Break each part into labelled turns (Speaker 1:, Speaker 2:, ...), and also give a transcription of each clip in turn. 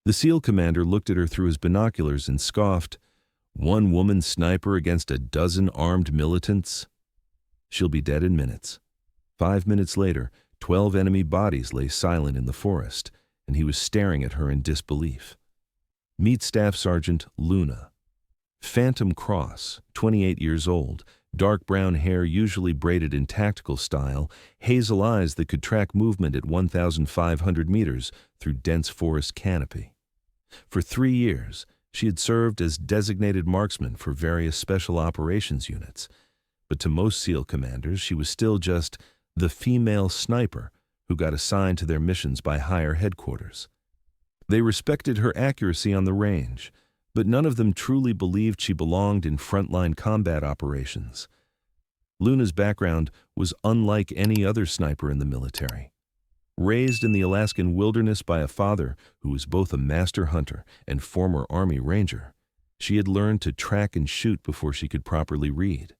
Speaker 1: The SEAL commander looked at her through his binoculars and scoffed, "One woman sniper against a dozen armed militants? She'll be dead in minutes." 5 minutes later, 12 enemy bodies lay silent in the forest, and he was staring at her in disbelief. Meet Staff Sergeant Luna. Phantom Cross, 28 years old, dark brown hair usually braided in tactical style, hazel eyes that could track movement at 1,500 meters through dense forest canopy. For 3 years, she had served as designated marksman for various special operations units, but to most SEAL commanders she was still just the female sniper who got assigned to their missions by higher headquarters. They respected her accuracy on the range, but none of them truly believed she belonged in frontline combat operations. Luna's background was unlike any other sniper in the military. Raised in the Alaskan wilderness by a father who was both a master hunter and former Army Ranger, she had learned to track and shoot before she could properly read.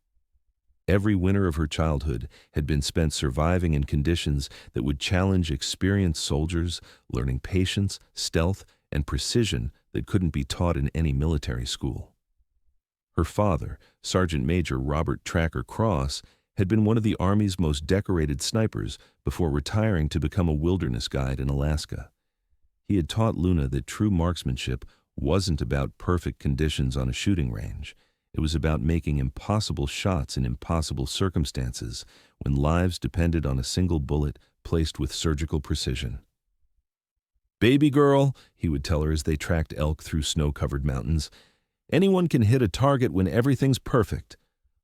Speaker 1: Every winter of her childhood had been spent surviving in conditions that would challenge experienced soldiers, learning patience, stealth, and precision that couldn't be taught in any military school. Her father, Sergeant Major Robert Tracker Cross, had been one of the Army's most decorated snipers before retiring to become a wilderness guide in Alaska. He had taught Luna that true marksmanship wasn't about perfect conditions on a shooting range. It was about making impossible shots in impossible circumstances when lives depended on a single bullet placed with surgical precision. "Baby girl," he would tell her as they tracked elk through snow-covered mountains, "anyone can hit a target when everything's perfect.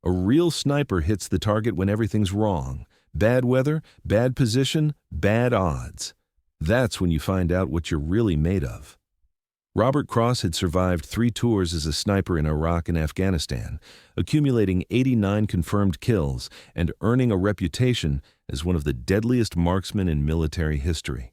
Speaker 1: A real sniper hits the target when everything's wrong. Bad weather, bad position, bad odds. That's when you find out what you're really made of." Robert Cross had survived 3 tours as a sniper in Iraq and Afghanistan, accumulating 89 confirmed kills and earning a reputation as one of the deadliest marksmen in military history.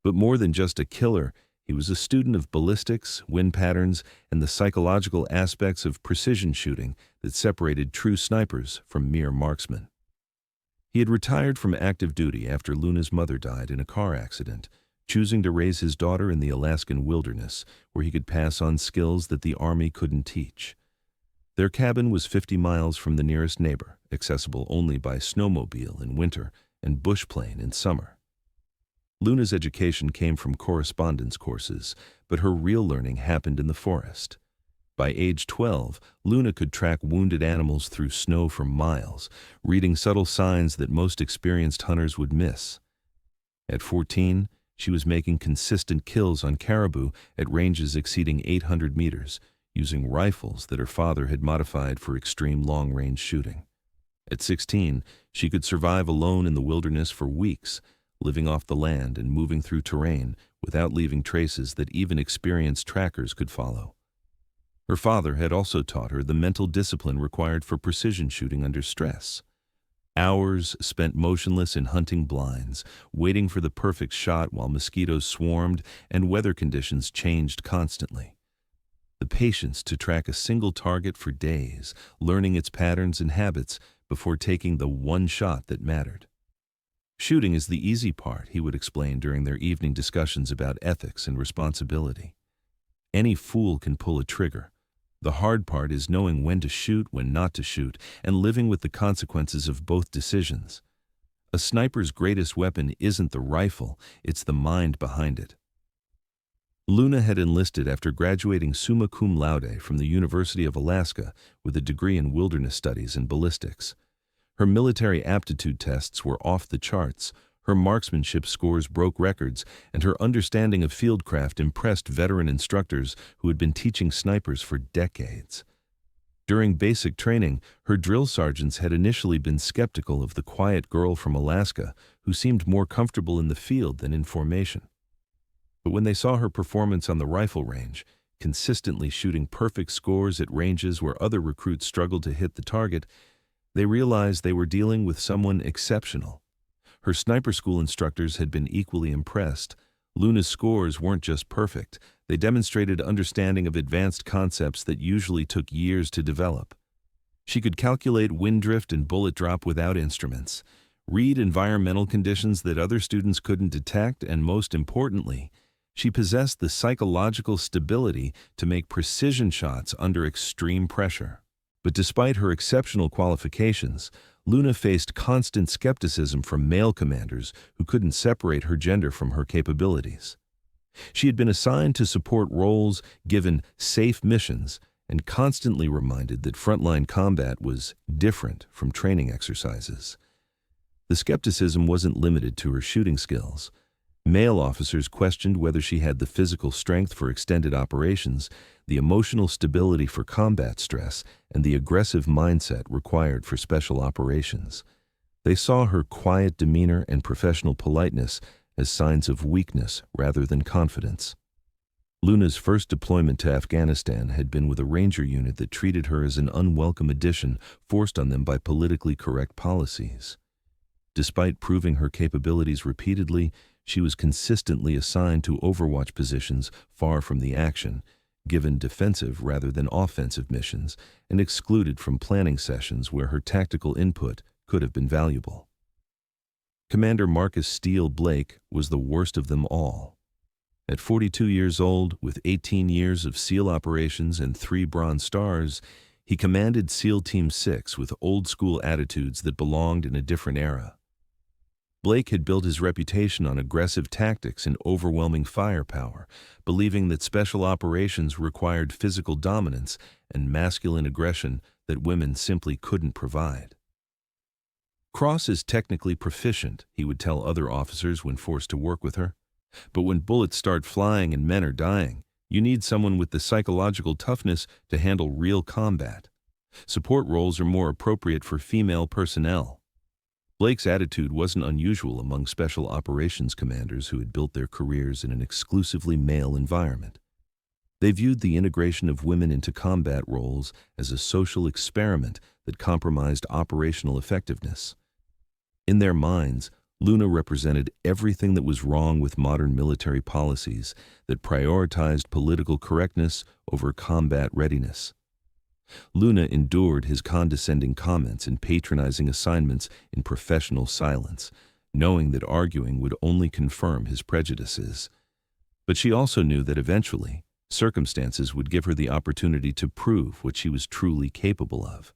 Speaker 1: But more than just a killer, he was a student of ballistics, wind patterns, and the psychological aspects of precision shooting that separated true snipers from mere marksmen. He had retired from active duty after Luna's mother died in a car accident, choosing to raise his daughter in the Alaskan wilderness, where he could pass on skills that the Army couldn't teach. Their cabin was 50 miles from the nearest neighbor, accessible only by snowmobile in winter and bush plane in summer. Luna's education came from correspondence courses, but her real learning happened in the forest. By age 12, Luna could track wounded animals through snow for miles, reading subtle signs that most experienced hunters would miss. At 14, she was making consistent kills on caribou at ranges exceeding 800 meters, using rifles that her father had modified for extreme long-range shooting. At 16, she could survive alone in the wilderness for weeks, living off the land and moving through terrain without leaving traces that even experienced trackers could follow. Her father had also taught her the mental discipline required for precision shooting under stress. Hours spent motionless in hunting blinds, waiting for the perfect shot while mosquitoes swarmed and weather conditions changed constantly. The patience to track a single target for days, learning its patterns and habits before taking the one shot that mattered. "Shooting is the easy part," he would explain during their evening discussions about ethics and responsibility. "Any fool can pull a trigger. The hard part is knowing when to shoot, when not to shoot, and living with the consequences of both decisions. A sniper's greatest weapon isn't the rifle, it's the mind behind it." Luna had enlisted after graduating summa cum laude from the University of Alaska with a degree in wilderness studies and ballistics. Her military aptitude tests were off the charts, her marksmanship scores broke records, and her understanding of fieldcraft impressed veteran instructors who had been teaching snipers for decades. During basic training, her drill sergeants had initially been skeptical of the quiet girl from Alaska who seemed more comfortable in the field than in formation. But when they saw her performance on the rifle range, consistently shooting perfect scores at ranges where other recruits struggled to hit the target, they realized they were dealing with someone exceptional. Her sniper school instructors had been equally impressed. Luna's scores weren't just perfect, they demonstrated understanding of advanced concepts that usually took years to develop. She could calculate wind drift and bullet drop without instruments, read environmental conditions that other students couldn't detect, and most importantly, She possessed the psychological stability to make precision shots under extreme pressure. But despite her exceptional qualifications, Luna faced constant skepticism from male commanders who couldn't separate her gender from her capabilities. She had been assigned to support roles, given safe missions, and constantly reminded that frontline combat was different from training exercises. The skepticism wasn't limited to her shooting skills. Male officers questioned whether she had the physical strength for extended operations, the emotional stability for combat stress, and the aggressive mindset required for special operations. They saw her quiet demeanor and professional politeness as signs of weakness rather than confidence. Luna's first deployment to Afghanistan had been with a ranger unit that treated her as an unwelcome addition forced on them by politically correct policies. Despite proving her capabilities repeatedly, she was consistently assigned to overwatch positions far from the action, given defensive rather than offensive missions, and excluded from planning sessions where her tactical input could have been valuable. Commander Marcus Steele Blake was the worst of them all. At 42 years old, with 18 years of SEAL operations and 3 Bronze Stars, he commanded SEAL Team 6 with old-school attitudes that belonged in a different era. Blake had built his reputation on aggressive tactics and overwhelming firepower, believing that special operations required physical dominance and masculine aggression that women simply couldn't provide. Cross is technically proficient, he would tell other officers when forced to work with her. But when bullets start flying and men are dying, you need someone with the psychological toughness to handle real combat. Support roles are more appropriate for female personnel. Blake's attitude wasn't unusual among special operations commanders who had built their careers in an exclusively male environment. They viewed the integration of women into combat roles as a social experiment that compromised operational effectiveness. In their minds, Luna represented everything that was wrong with modern military policies that prioritized political correctness over combat readiness. Luna endured his condescending comments and patronizing assignments in professional silence, knowing that arguing would only confirm his prejudices. But she also knew that eventually, circumstances would give her the opportunity to prove what she was truly capable of.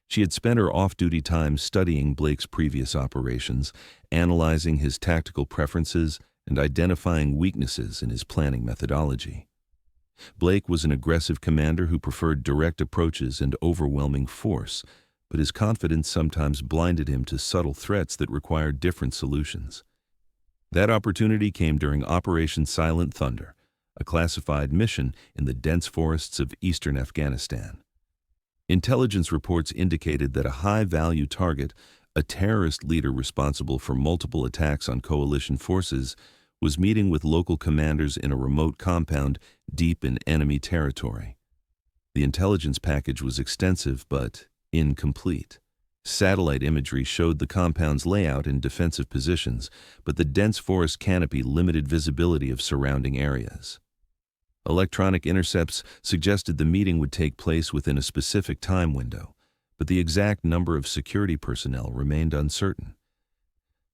Speaker 1: She had spent her off-duty time studying Blake's previous operations, analyzing his tactical preferences, and identifying weaknesses in his planning methodology. Blake was an aggressive commander who preferred direct approaches and overwhelming force, but his confidence sometimes blinded him to subtle threats that required different solutions. That opportunity came during Operation Silent Thunder, a classified mission in the dense forests of eastern Afghanistan. Intelligence reports indicated that a high-value target, a terrorist leader responsible for multiple attacks on coalition forces, was meeting with local commanders in a remote compound deep in enemy territory. The intelligence package was extensive but incomplete. Satellite imagery showed the compound's layout in defensive positions, but the dense forest canopy limited visibility of surrounding areas. Electronic intercepts suggested the meeting would take place within a specific time window, but the exact number of security personnel remained uncertain.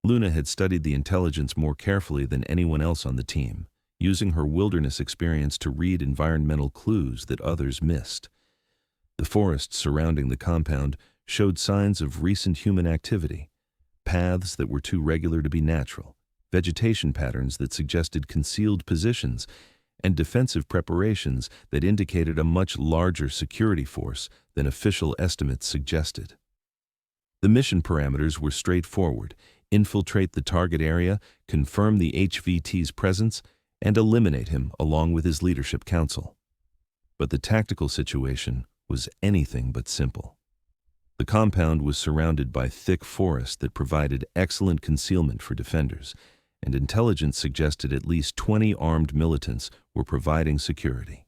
Speaker 1: Luna had studied the intelligence more carefully than anyone else on the team, using her wilderness experience to read environmental clues that others missed. The forests surrounding the compound showed signs of recent human activity, paths that were too regular to be natural, vegetation patterns that suggested concealed positions, and defensive preparations that indicated a much larger security force than official estimates suggested. The mission parameters were straightforward: infiltrate the target area, confirm the HVT's presence, and eliminate him along with his leadership council. But the tactical situation was anything but simple. The compound was surrounded by thick forest that provided excellent concealment for defenders, and intelligence suggested at least 20 armed militants were providing security.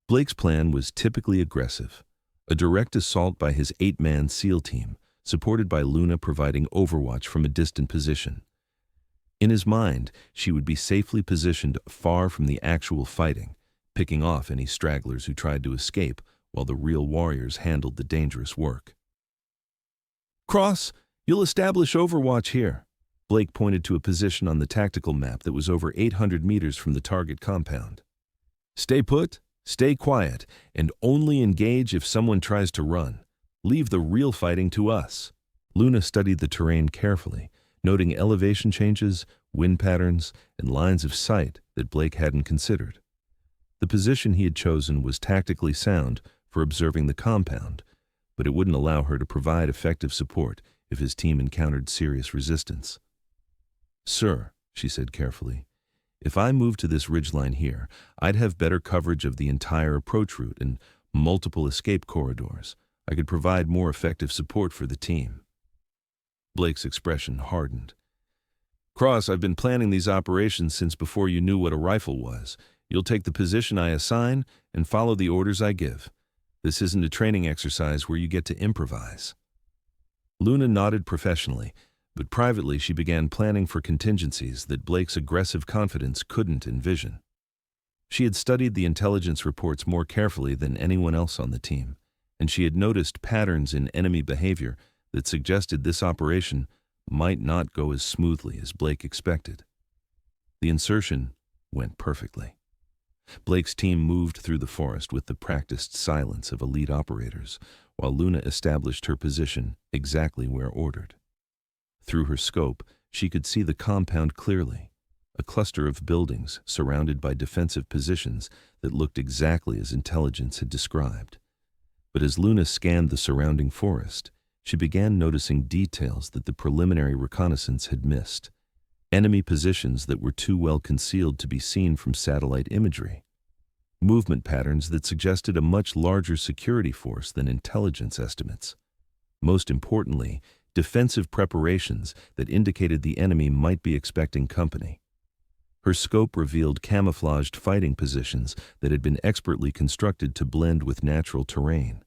Speaker 1: Blake's plan was typically aggressive, a direct assault by his 8-man SEAL team, supported by Luna providing overwatch from a distant position. In his mind, she would be safely positioned far from the actual fighting, picking off any stragglers who tried to escape while the real warriors handled the dangerous work. "Cross, you'll establish overwatch here," Blake pointed to a position on the tactical map that was over 800 meters from the target compound. Stay put, stay quiet, and only engage if someone tries to run. Leave the real fighting to us. Luna studied the terrain carefully, noting elevation changes, wind patterns, and lines of sight that Blake hadn't considered. The position he had chosen was tactically sound for observing the compound, but it wouldn't allow her to provide effective support if his team encountered serious resistance. "Sir," she said carefully, "if I moved to this ridgeline here, I'd have better coverage of the entire approach route and multiple escape corridors. I could provide more effective support for the team." Blake's expression hardened. "Cross, I've been planning these operations since before you knew what a rifle was. You'll take the position I assign and follow the orders I give. This isn't a training exercise where you get to improvise." Luna nodded professionally, but privately she began planning for contingencies that Blake's aggressive confidence couldn't envision. She had studied the intelligence reports more carefully than anyone else on the team, and she had noticed patterns in enemy behavior that suggested this operation might not go as smoothly as Blake expected. The insertion went perfectly. Blake's team moved through the forest with the practiced silence of elite operators, while Luna established her position exactly where ordered. Through her scope, she could see the compound clearly, a cluster of buildings surrounded by defensive positions that looked exactly as intelligence had described. But as Luna scanned the surrounding forest, she began noticing details that the preliminary reconnaissance had missed. Enemy positions that were too well concealed to be seen from satellite imagery. Movement patterns that suggested a much larger security force than intelligence estimates. Most importantly, defensive preparations that indicated the enemy might be expecting company. Her scope revealed camouflaged fighting positions that had been expertly constructed to blend with natural terrain.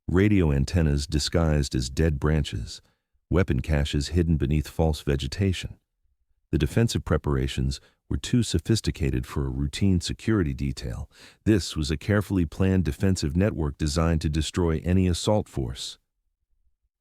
Speaker 1: Radio antennas disguised as dead branches, weapon caches hidden beneath false vegetation. The defensive preparations were too sophisticated for a routine security detail. This was a carefully planned defensive network designed to destroy any assault force.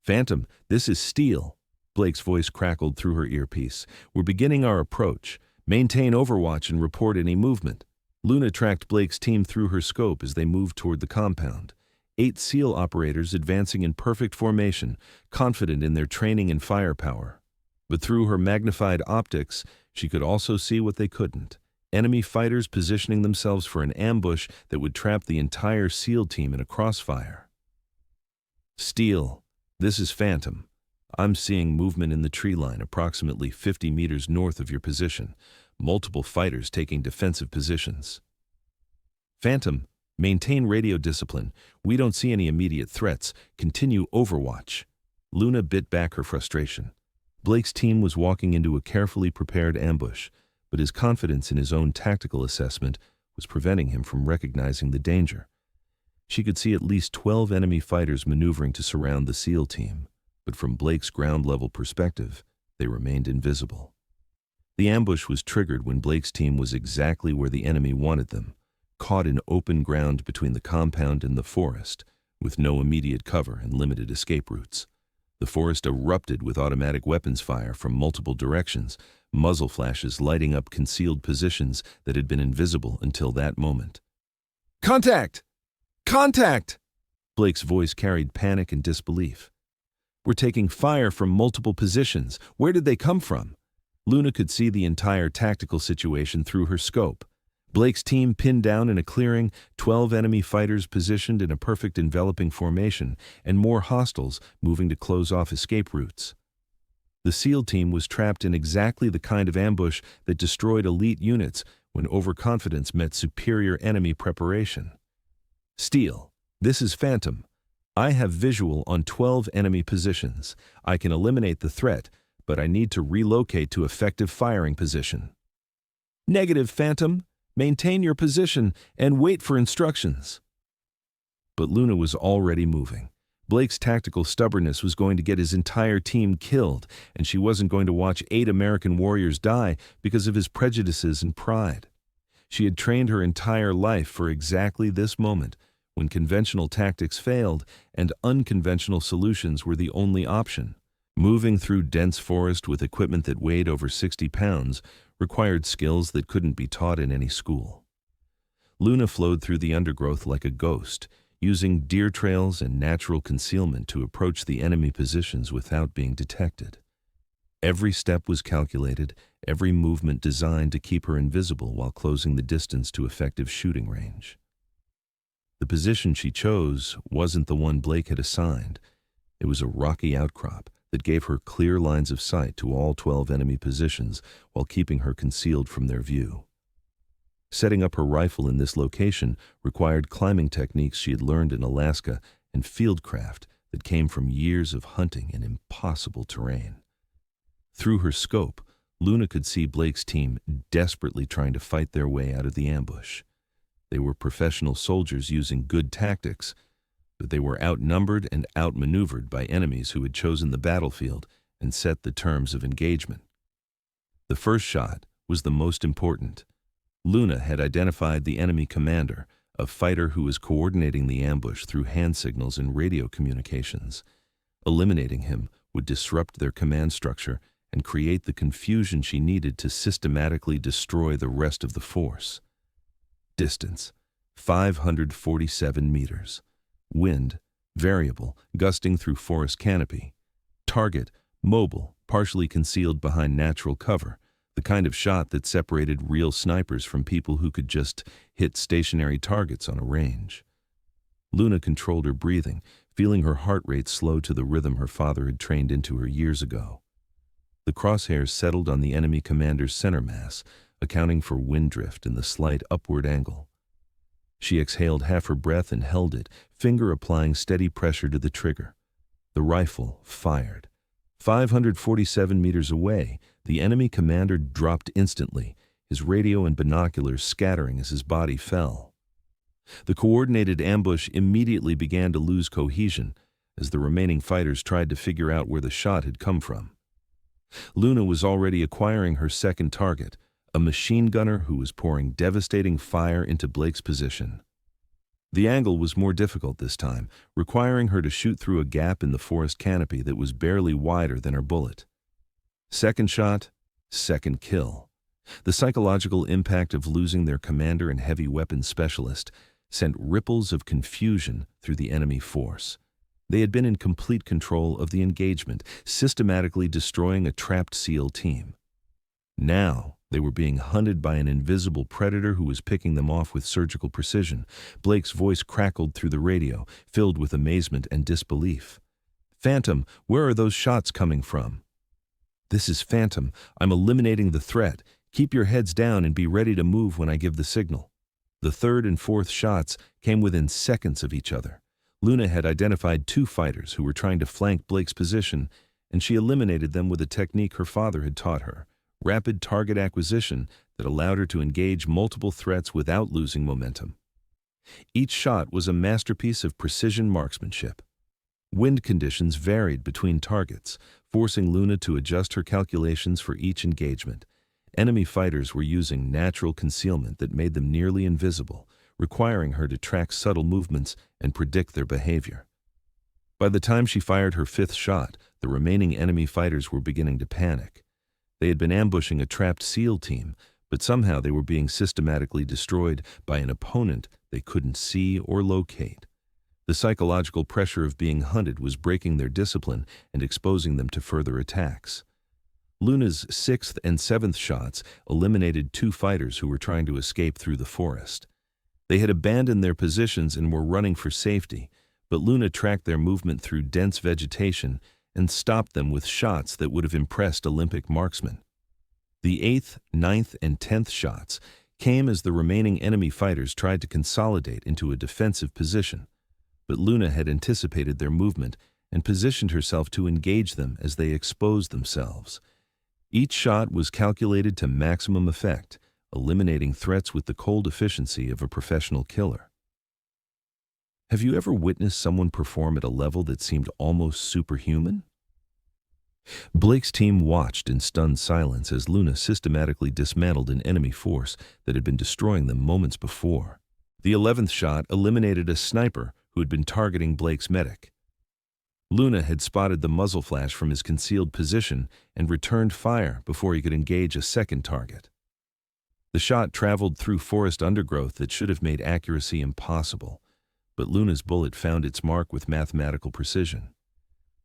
Speaker 1: "Phantom, this is Steele," Blake's voice crackled through her earpiece. "We're beginning our approach. Maintain overwatch and report any movement." Luna tracked Blake's team through her scope as they moved toward the compound. 8 SEAL operators advancing in perfect formation, confident in their training and firepower. But through her magnified optics, she could also see what they couldn't. Enemy fighters positioning themselves for an ambush that would trap the entire SEAL team in a crossfire. "Steele, this is Phantom. I'm seeing movement in the tree line approximately 50 meters north of your position. Multiple fighters taking defensive positions." "Phantom, maintain radio discipline. We don't see any immediate threats. Continue overwatch." Luna bit back her frustration. Blake's team was walking into a carefully prepared ambush, but his confidence in his own tactical assessment was preventing him from recognizing the danger. She could see at least 12 enemy fighters maneuvering to surround the SEAL team, but from Blake's ground-level perspective, they remained invisible. The ambush was triggered when Blake's team was exactly where the enemy wanted them, caught in open ground between the compound and the forest, with no immediate cover and limited escape routes. The forest erupted with automatic weapons fire from multiple directions, muzzle flashes lighting up concealed positions that had been invisible until that moment. "Contact! Contact!" Blake's voice carried panic and disbelief. "We're taking fire from multiple positions. Where did they come from?" Luna could see the entire tactical situation through her scope. Blake's team pinned down in a clearing, 12 enemy fighters positioned in a perfect enveloping formation, and more hostiles moving to close off escape routes. The SEAL team was trapped in exactly the kind of ambush that destroyed elite units when overconfidence met superior enemy preparation. "Steele, this is Phantom. I have visual on 12 enemy positions. I can eliminate the threat, but I need to relocate to effective firing position." "Negative, Phantom. Maintain your position and wait for instructions." But Luna was already moving. Blake's tactical stubbornness was going to get his entire team killed, and she wasn't going to watch 8 American warriors die because of his prejudices and pride. She had trained her entire life for exactly this moment, when conventional tactics failed and unconventional solutions were the only option. Moving through dense forest with equipment that weighed over 60 pounds required skills that couldn't be taught in any school. Luna flowed through the undergrowth like a ghost, using deer trails and natural concealment to approach the enemy positions without being detected. Every step was calculated, every movement designed to keep her invisible while closing the distance to effective shooting range. The position she chose wasn't the one Blake had assigned. It was a rocky outcrop that gave her clear lines of sight to all 12 enemy positions while keeping her concealed from their view. Setting up her rifle in this location required climbing techniques she had learned in Alaska and fieldcraft that came from years of hunting in impossible terrain. Through her scope, Luna could see Blake's team desperately trying to fight their way out of the ambush. They were professional soldiers using good tactics, but they were outnumbered and outmaneuvered by enemies who had chosen the battlefield and set the terms of engagement. The first shot was the most important. Luna had identified the enemy commander, a fighter who was coordinating the ambush through hand signals and radio communications. Eliminating him would disrupt their command structure and create the confusion she needed to systematically destroy the rest of the force. Distance, 547 meters. Wind, variable, gusting through forest canopy. Target, mobile, partially concealed behind natural cover, the kind of shot that separated real snipers from people who could just hit stationary targets on a range. Luna controlled her breathing, feeling her heart rate slow to the rhythm her father had trained into her years ago. The crosshairs settled on the enemy commander's center mass, accounting for wind drift and the slight upward angle. She exhaled half her breath and held it, finger applying steady pressure to the trigger. The rifle fired. 547 meters away, the enemy commander dropped instantly, his radio and binoculars scattering as his body fell. The coordinated ambush immediately began to lose cohesion as the remaining fighters tried to figure out where the shot had come from. Luna was already acquiring her second target, a machine gunner who was pouring devastating fire into Blake's position. The angle was more difficult this time, requiring her to shoot through a gap in the forest canopy that was barely wider than her bullet. Second shot, second kill. The psychological impact of losing their commander and heavy weapons specialist sent ripples of confusion through the enemy force. They had been in complete control of the engagement, systematically destroying a trapped SEAL team. Now, they were being hunted by an invisible predator who was picking them off with surgical precision. Blake's voice crackled through the radio, filled with amazement and disbelief. "Phantom, where are those shots coming from?" "This is Phantom. I'm eliminating the threat. Keep your heads down and be ready to move when I give the signal." The third and fourth shots came within seconds of each other. Luna had identified two fighters who were trying to flank Blake's position, and she eliminated them with a technique her father had taught her. Rapid target acquisition that allowed her to engage multiple threats without losing momentum. Each shot was a masterpiece of precision marksmanship. Wind conditions varied between targets, forcing Luna to adjust her calculations for each engagement. Enemy fighters were using natural concealment that made them nearly invisible, requiring her to track subtle movements and predict their behavior. By the time she fired her fifth shot, the remaining enemy fighters were beginning to panic. They had been ambushing a trapped SEAL team, but somehow they were being systematically destroyed by an opponent they couldn't see or locate. The psychological pressure of being hunted was breaking their discipline and exposing them to further attacks. Luna's sixth and seventh shots eliminated two fighters who were trying to escape through the forest. They had abandoned their positions and were running for safety, but Luna tracked their movement through dense vegetation and stopped them with shots that would have impressed Olympic marksmen. The 8th, 9th, and 10th shots came as the remaining enemy fighters tried to consolidate into a defensive position, but Luna had anticipated their movement and positioned herself to engage them as they exposed themselves. Each shot was calculated to maximum effect, eliminating threats with the cold efficiency of a professional killer. Have you ever witnessed someone perform at a level that seemed almost superhuman? Blake's team watched in stunned silence as Luna systematically dismantled an enemy force that had been destroying them moments before. The 11th shot eliminated a sniper who had been targeting Blake's medic. Luna had spotted the muzzle flash from his concealed position and returned fire before he could engage a second target. The shot traveled through forest undergrowth that should have made accuracy impossible, but Luna's bullet found its mark with mathematical precision.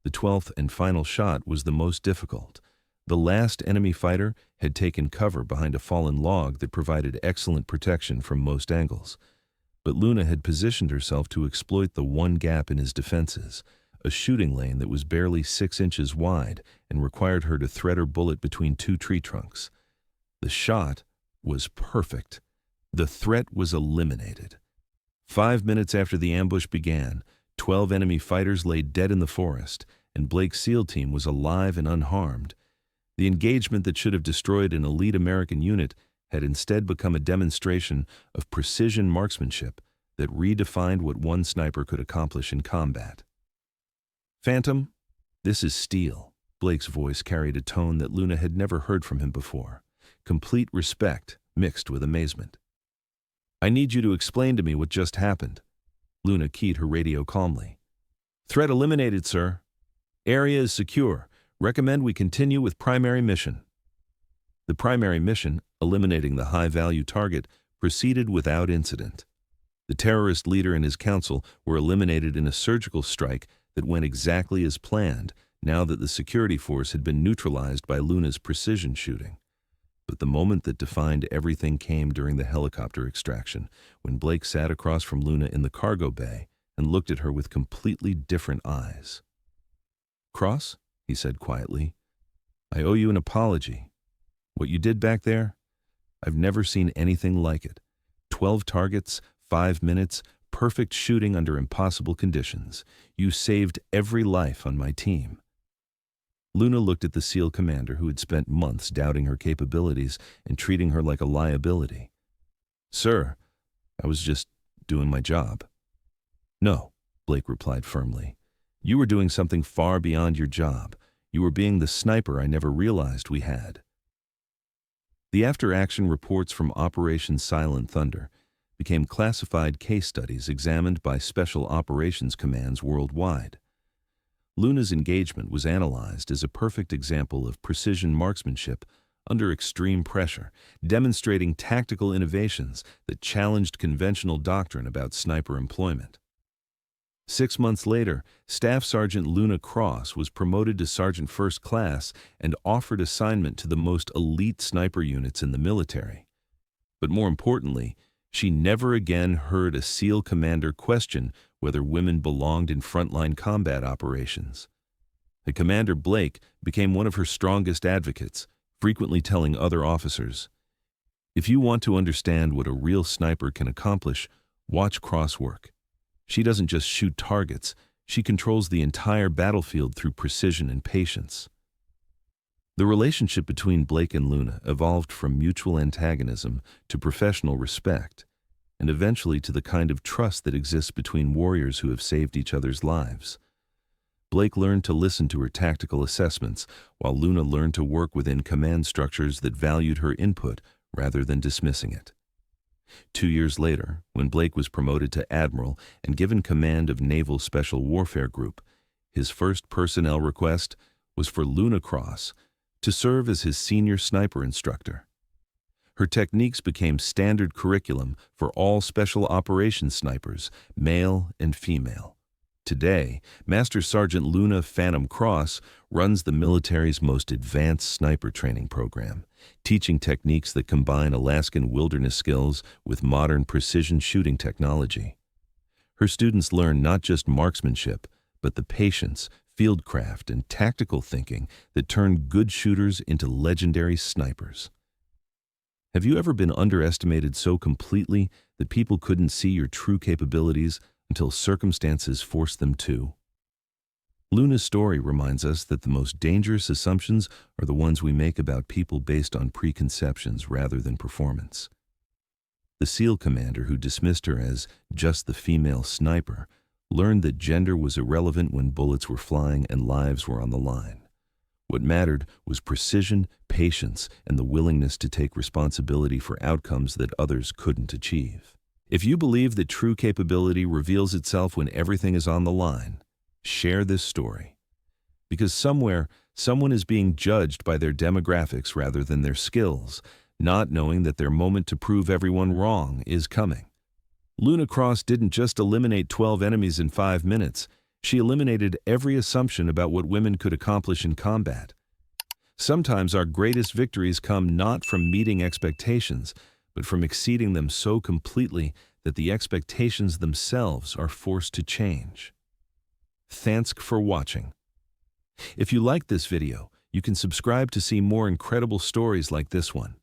Speaker 1: The 12th and final shot was the most difficult. The last enemy fighter had taken cover behind a fallen log that provided excellent protection from most angles, but Luna had positioned herself to exploit the one gap in his defenses, a shooting lane that was barely 6 inches wide and required her to thread her bullet between two tree trunks. The shot was perfect. The threat was eliminated. 5 minutes after the ambush began, 12 enemy fighters lay dead in the forest, and Blake's SEAL team was alive and unharmed. The engagement that should have destroyed an elite American unit had instead become a demonstration of precision marksmanship that redefined what one sniper could accomplish in combat. "Phantom, this is Steel." Blake's voice carried a tone that Luna had never heard from him before, complete respect mixed with amazement. "I need you to explain to me what just happened." Luna keyed her radio calmly. "Threat eliminated, sir. Area is secure. Recommend we continue with primary mission." The primary mission, eliminating the high-value target, proceeded without incident. The terrorist leader and his council were eliminated in a surgical strike that went exactly as planned, now that the security force had been neutralized by Luna's precision shooting. But the moment that defined everything came during the helicopter extraction, when Blake sat across from Luna in the cargo bay and looked at her with completely different eyes. "Cross," he said quietly, "I owe you an apology. What you did back there, I've never seen anything like it. 12 targets, 5 minutes, perfect shooting under impossible conditions. You saved every life on my team." Luna looked at the SEAL commander who had spent months doubting her capabilities and treating her like a liability. "Sir, I was just doing my job." "No," Blake replied firmly. "You were doing something far beyond your job. You were being the sniper I never realized we had." The after-action reports from Operation Silent Thunder became classified case studies examined by special operations commands worldwide. Luna's engagement was analyzed as a perfect example of precision marksmanship under extreme pressure, demonstrating tactical innovations that challenged conventional doctrine about sniper employment. 6 months later, Staff Sergeant Luna Cross was promoted to Sergeant First Class and offered assignment to the most elite sniper units in the military. But more importantly, she never again heard a SEAL commander question whether women belonged in frontline combat operations. The Commander Blake became one of her strongest advocates, frequently telling other officers, "If you want to understand what a real sniper can accomplish, watch Cross work. She doesn't just shoot targets, she controls the entire battlefield through precision and patience." The relationship between Blake and Luna evolved from mutual antagonism to professional respect, and eventually to the kind of trust that exists between warriors who have saved each other's lives. Blake learned to listen to her tactical assessments, while Luna learned to work within command structures that valued her input rather than dismissing it. 2 years later, when Blake was promoted to Admiral and given command of Naval Special Warfare Group, his first personnel request was for Luna Cross to serve as his senior sniper instructor. Her techniques became standard curriculum for all special operations snipers, male and female. Today, Master Sergeant Luna Phantom Cross runs the military's most advanced sniper training program, teaching techniques that combine Alaskan wilderness skills with modern precision shooting technology. Her students learn not just marksmanship, but the patience, fieldcraft, and tactical thinking that turn good shooters into legendary snipers. Have you ever been underestimated so completely that people couldn't see your true capabilities until circumstances forced them to? Luna's story reminds us that the most dangerous assumptions are the ones we make about people based on preconceptions rather than performance. The SEAL commander who dismissed her as just the female sniper learned that gender was irrelevant when bullets were flying and lives were on the line. What mattered was precision, patience, and the willingness to take responsibility for outcomes that others couldn't achieve. If you believe that true capability reveals itself when everything is on the line, Share this story. Because somewhere, someone is being judged by their demographics rather than their skills, not knowing that their moment to prove everyone wrong is coming. Luna Cross didn't just eliminate 12 enemies in 5 minutes, she eliminated every assumption about what women could accomplish in combat. Sometimes our greatest victories come not from meeting expectations, but from exceeding them so completely that the expectations themselves are forced to change. Thanks for watching. If you liked this video, you can subscribe to see more incredible stories like this one.